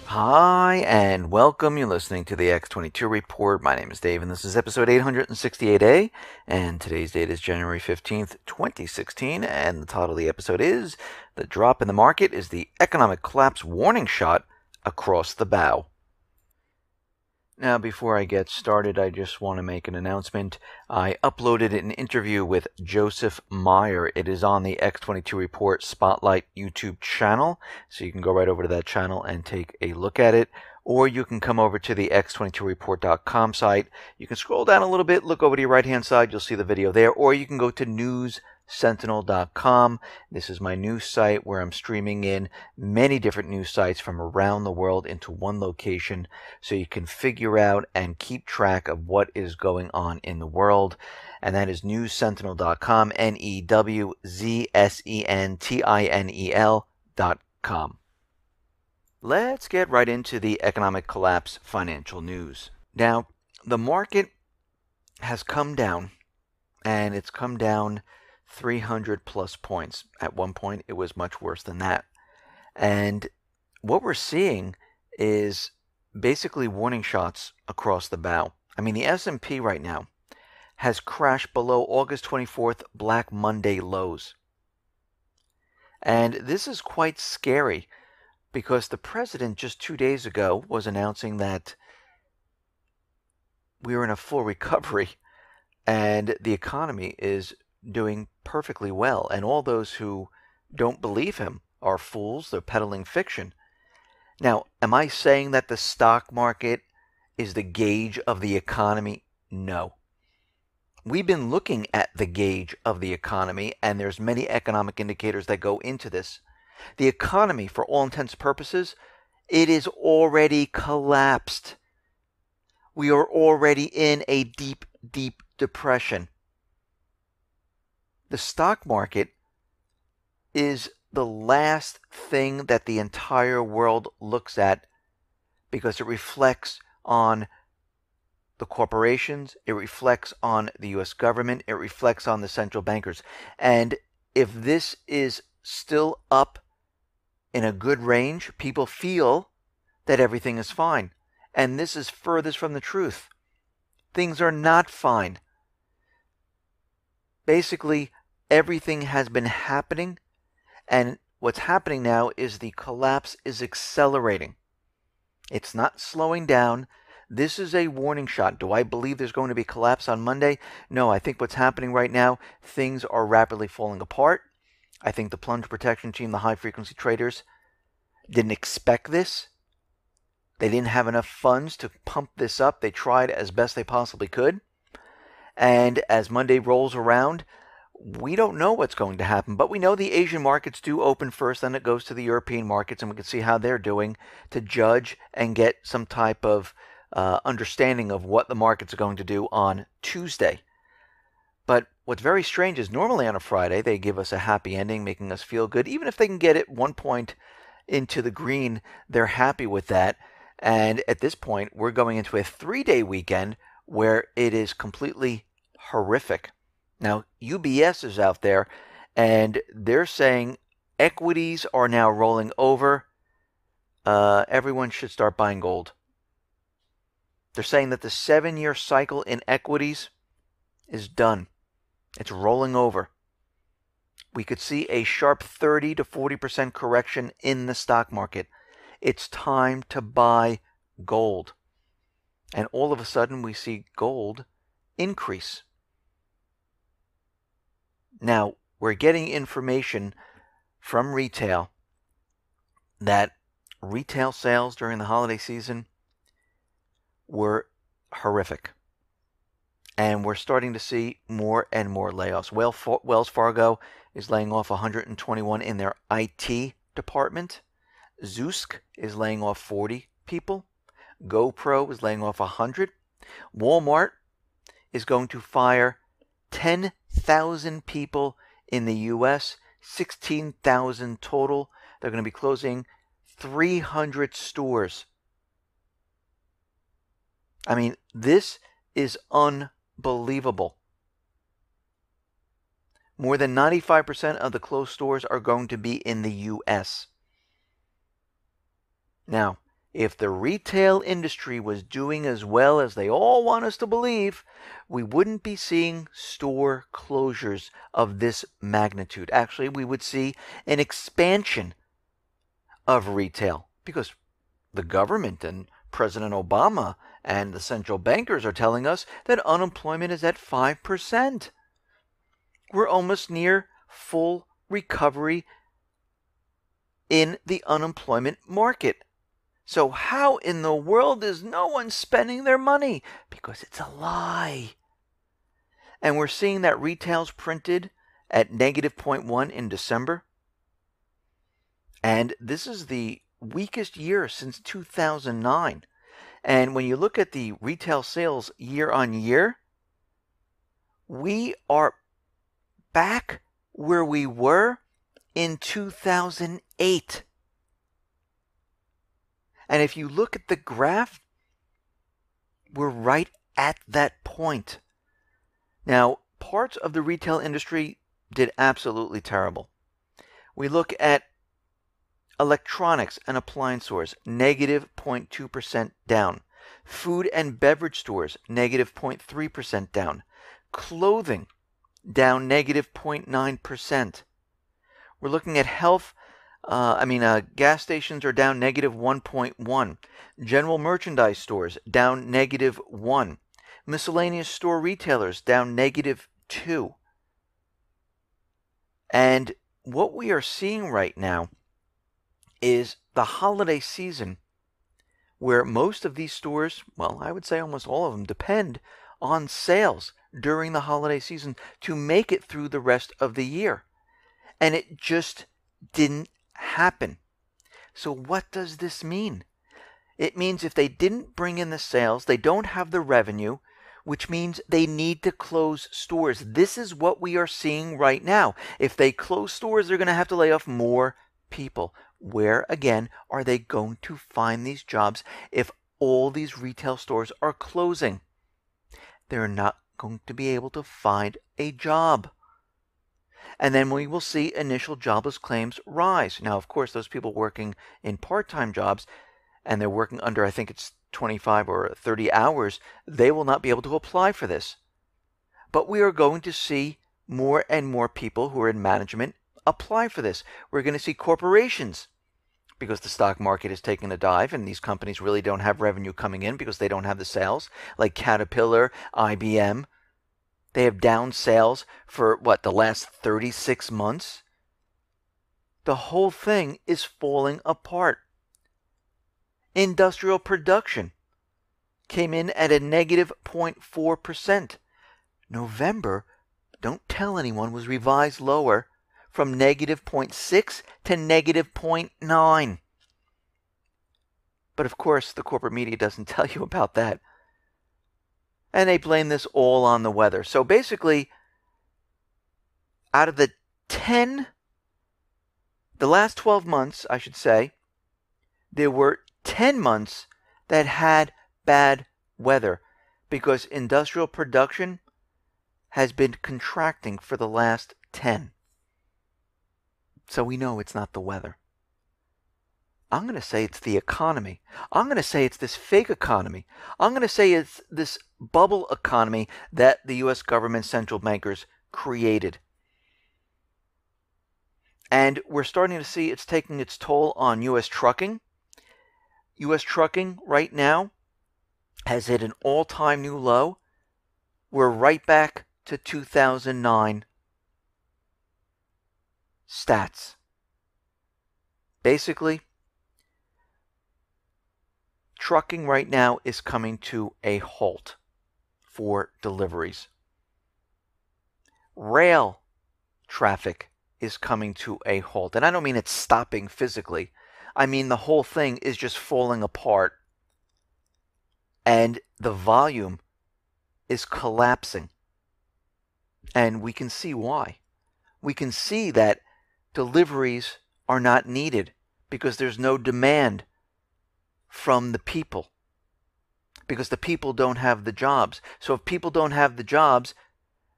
Hi, and welcome. You're listening to the X22 Report. My name is Dave, and this is episode 868A, and today's date is January 15th, 2016, and the title of the episode is The Drop in the Market is the Economic Collapse Warning Shot Across the Bow. Now, before I get started, I just want to make an announcement. I uploaded an interview with Joseph Meyer. It is on the X22 Report Spotlight YouTube channel, so you can go right over to that channel and take a look at it. Or you can come over to the x22report.com site. You can scroll down a little bit, look over to your right-hand side, you'll see the video there. Or you can go to newssentinel.com. This is my news site where I'm streaming in many different news sites from around the world into one location so you can figure out and keep track of what is going on in the world. And that is newssentinel.com, newssentinel.com. Let's get right into the economic collapse financial news. Now, the market has come down, and it's come down 300 plus points. At one point, it was much worse than that. And what we're seeing is basically warning shots across the bow. I mean, the S&P right now has crashed below August 24th Black Monday lows. And this is quite scary because the president just 2 days ago was announcing that we are in a full recovery and the economy is doing perfectly well. And all those who don't believe him are fools. They're peddling fiction. Now, am I saying that the stock market is the gauge of the economy? No. We've been looking at the gauge of the economy, and there's many economic indicators that go into this. The economy, for all intents and purposes, it is already collapsed. We are already in a deep, deep depression. The stock market is the last thing that the entire world looks at because it reflects on the corporations, it reflects on the U.S. government, it reflects on the central bankers. And if this is still up in a good range, people feel that everything is fine. And this is furthest from the truth. Things are not fine. Basically, everything has been happening, and what's happening now is the collapse is accelerating. It's not slowing down. This is a warning shot. Do I believe there's going to be collapse on Monday? No, I think what's happening right now, things are rapidly falling apart. I think the plunge protection team, the high frequency traders, didn't expect this. They didn't have enough funds to pump this up. They tried as best they possibly could. And as Monday rolls around, we don't know what's going to happen, but we know the Asian markets do open first, then it goes to the European markets, and we can see how they're doing to judge and get some type of understanding of what the markets are going to do on Tuesday. But what's very strange is normally on a Friday, they give us a happy ending, making us feel good. Even if they can get it 1 point into the green, they're happy with that. And at this point, we're going into a 3-day weekend where it is completely horrific. Now, UBS is out there, and they're saying equities are now rolling over. Everyone should start buying gold. They're saying that the 7-year cycle in equities is done. It's rolling over. We could see a sharp 30 to 40% correction in the stock market. It's time to buy gold. And all of a sudden, we see gold increase. Now, we're getting information from retail that retail sales during the holiday season were horrific. And we're starting to see more and more layoffs. Wells Fargo is laying off 121 in their IT department. Zoosk is laying off 40 people. GoPro is laying off 100. Walmart is going to fire 10,000 people in the U.S., 16,000 total. They're going to be closing 300 stores. I mean, this is unbelievable. More than 95% of the closed stores are going to be in the U.S. Now, If the retail industry was doing as well as they all want us to believe, we wouldn't be seeing store closures of this magnitude. Actually, we would see an expansion of retail because the government and President Obama and the central bankers are telling us that unemployment is at 5%. We're almost near full recovery in the unemployment market. So how in the world is no one spending their money? Because it's a lie. And we're seeing that retail's printed at negative 0.1 in December. And this is the weakest year since 2009. And when you look at the retail sales year on year, we are back where we were in 2008. And if you look at the graph, we're right at that point. Now, parts of the retail industry did absolutely terrible. We look at electronics and appliance stores, negative 0.2% down. Food and beverage stores, negative 0.3% down. Clothing, down negative 0.9%. We're looking at health. Gas stations are down negative 1.1. General merchandise stores down negative 1. Miscellaneous store retailers down negative 2. And what we are seeing right now is the holiday season where most of these stores, well, I would say almost all of them, depend on sales during the holiday season to make it through the rest of the year. And it just didn't happen. So what does this mean? It means if they didn't bring in the sales, they don't have the revenue, which means they need to close stores. This is what we are seeing right now. If they close stores, they're going to have to lay off more people. Where, again, are they going to find these jobs if all these retail stores are closing? They're not going to be able to find a job. And then we will see initial jobless claims rise. Now, of course, those people working in part-time jobs, and they're working under, I think it's 25 or 30 hours, they will not be able to apply for this. But we are going to see more and more people who are in management apply for this. We're going to see corporations, because the stock market is taking a dive and these companies really don't have revenue coming in because they don't have the sales, like Caterpillar, IBM. They have down sales for, the last 36 months? The whole thing is falling apart. Industrial production came in at a negative 0.4%. November, don't tell anyone, was revised lower from negative 0.6 to negative 0.9. But of course, the corporate media doesn't tell you about that. And they blame this all on the weather. So basically, out of the last 12 months, I should say, there were 10 months that had bad weather because industrial production has been contracting for the last 10. So we know it's not the weather. I'm going to say it's the economy. I'm going to say it's this fake economy. I'm going to say it's this bubble economy that the U.S. government central bankers created. And we're starting to see it's taking its toll on U.S. trucking. U.S. trucking right now has hit an all-time new low. We're right back to 2009 stats. Basically, trucking right now is coming to a halt for deliveries. Rail traffic is coming to a halt. And I don't mean it's stopping physically. I mean the whole thing is just falling apart. And the volume is collapsing. And we can see why. We can see that deliveries are not needed because there's no demand from the people. Because the people don't have the jobs. So if people don't have the jobs,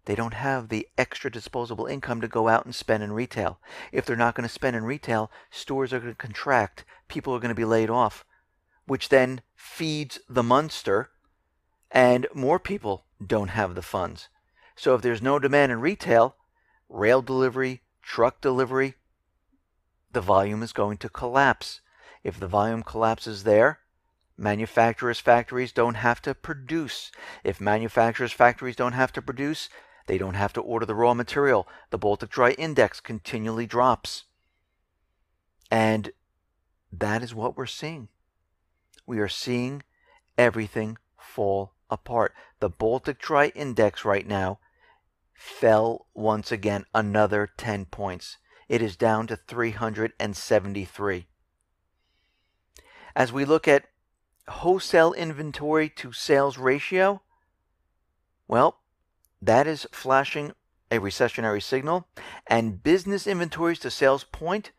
they don't have the extra disposable income to go out and spend in retail. If they're not going to spend in retail, stores are going to contract. People are going to be laid off. which then feeds the monster, and more people don't have the funds. So if there's no demand in retail, rail delivery, truck delivery, the volume is going to collapse. If the volume collapses there, manufacturers' factories don't have to produce. If manufacturers' factories don't have to produce, they don't have to order the raw material. The Baltic Dry Index continually drops. And that is what we're seeing. We are seeing everything fall apart. The Baltic Dry Index right now fell once again another 10 points. It is down to 373. As we look at wholesale inventory to sales ratio, well, that is flashing a recessionary signal, and business inventories to sales point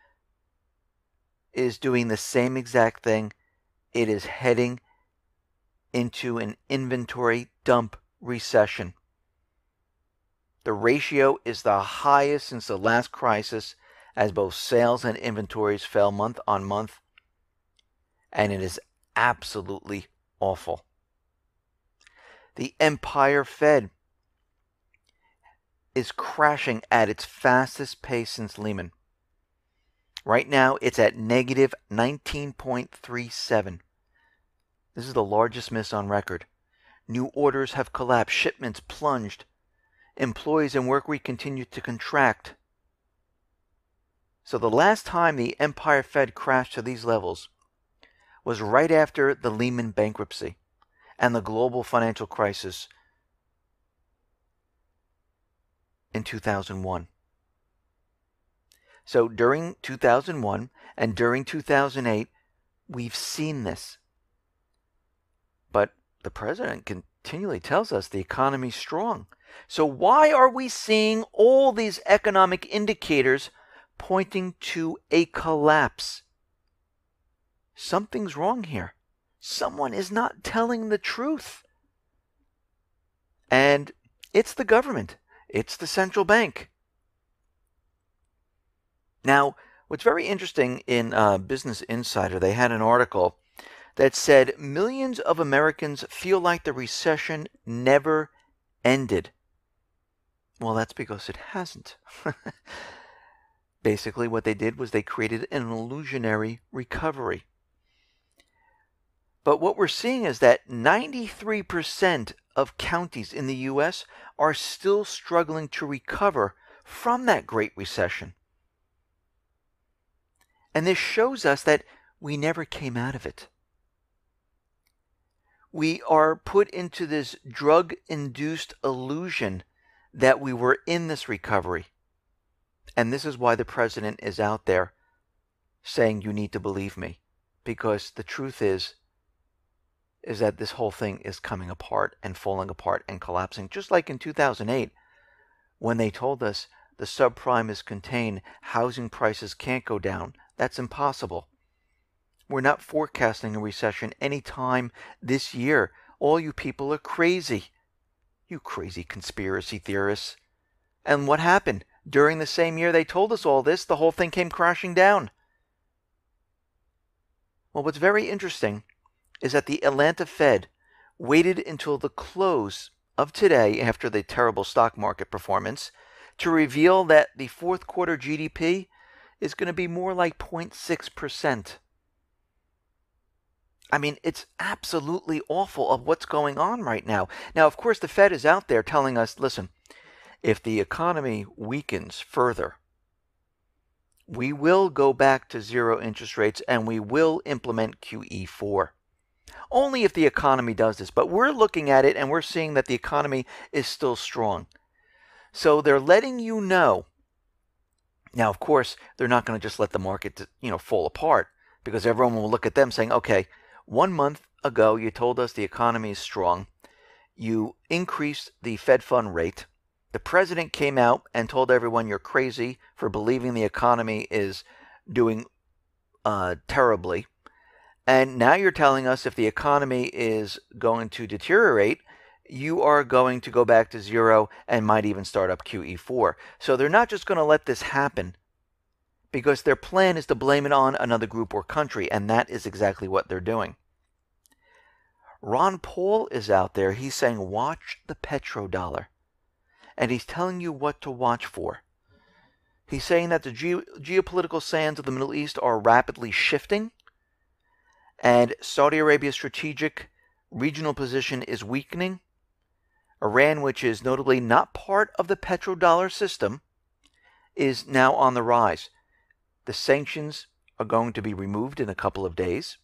is doing the same exact thing. It is heading into an inventory dump recession. The ratio is the highest since the last crisis, as both sales and inventories fell month on month, and it is absolutely awful. The Empire Fed is crashing at its fastest pace since Lehman. Right now, it's at negative 19.37. This is the largest miss on record. New orders have collapsed. Shipments plunged. Employees and work week continue to contract. So the last time the Empire Fed crashed to these levels was right after the Lehman bankruptcy and the global financial crisis in 2001. So during 2001 and during 2008, we've seen this. But the president continually tells us the economy's strong. So why are we seeing all these economic indicators pointing to a collapse? Something's wrong here. Someone is not telling the truth. And it's the government. It's the central bank. Now, what's very interesting in Business Insider, they had an article that said millions of Americans feel like the recession never ended. Well, that's because it hasn't. Basically, what they did was they created an illusionary recovery. But what we're seeing is that 93% of counties in the U.S. are still struggling to recover from that Great Recession. And this shows us that we never came out of it. We are put into this drug-induced illusion that we were in this recovery. And this is why the president is out there saying you need to believe me. Because the truth is that this whole thing is coming apart and falling apart and collapsing. Just like in 2008, when they told us the subprime is contained, housing prices can't go down. That's impossible. We're not forecasting a recession anytime this year. All you people are crazy. You crazy conspiracy theorists. And what happened? During the same year they told us all this, the whole thing came crashing down. Well, what's very interesting is that the Atlanta Fed waited until the close of today, after the terrible stock market performance, to reveal that the fourth quarter GDP is going to be more like 0.6%. I mean, it's absolutely awful of what's going on right now. Now, of course, the Fed is out there telling us, listen, if the economy weakens further, we will go back to zero interest rates and we will implement QE4. Only if the economy does this. But we're looking at it and we're seeing that the economy is still strong. So they're letting you know. Now, of course, they're not going to just let the market, fall apart, because everyone will look at them saying, okay, 1 month ago you told us the economy is strong. You increased the Fed fund rate. The president came out and told everyone you're crazy for believing the economy is doing terribly. And now you're telling us if the economy is going to deteriorate, you are going to go back to zero and might even start up QE4. So they're not just going to let this happen, because their plan is to blame it on another group or country, and that is exactly what they're doing. Ron Paul is out there. He's saying, watch the petrodollar. And he's telling you what to watch for. He's saying that the geopolitical sands of the Middle East are rapidly shifting, and Saudi Arabia's strategic regional position is weakening. Iran, which is notably not part of the petrodollar system, is now on the rise. The sanctions are going to be removed in a couple of days.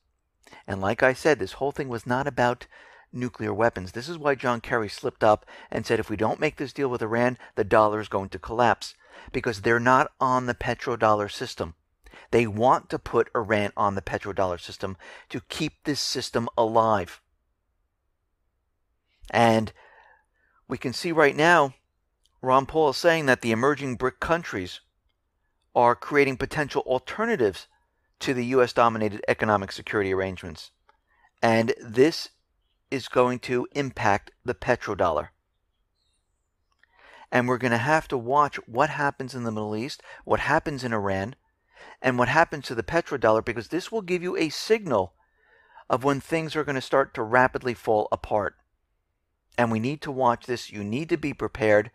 And like I said, this whole thing was not about nuclear weapons. This is why John Kerry slipped up and said if we don't make this deal with Iran, the dollar is going to collapse. Because they're not on the petrodollar system. They want to put Iran on the petrodollar system to keep this system alive. And we can see right now, Ron Paul is saying that the emerging BRIC countries are creating potential alternatives to the U.S.-dominated economic security arrangements. And this is going to impact the petrodollar. And we're going to have to watch what happens in the Middle East, what happens in Iran, and what happens to the petrodollar, because this will give you a signal of when things are going to start to rapidly fall apart. And we need to watch this. You need to be prepared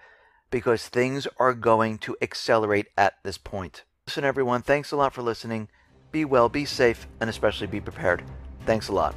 because things are going to accelerate at this point. Listen, everyone, thanks a lot for listening. Be well, be safe, and especially be prepared. Thanks a lot.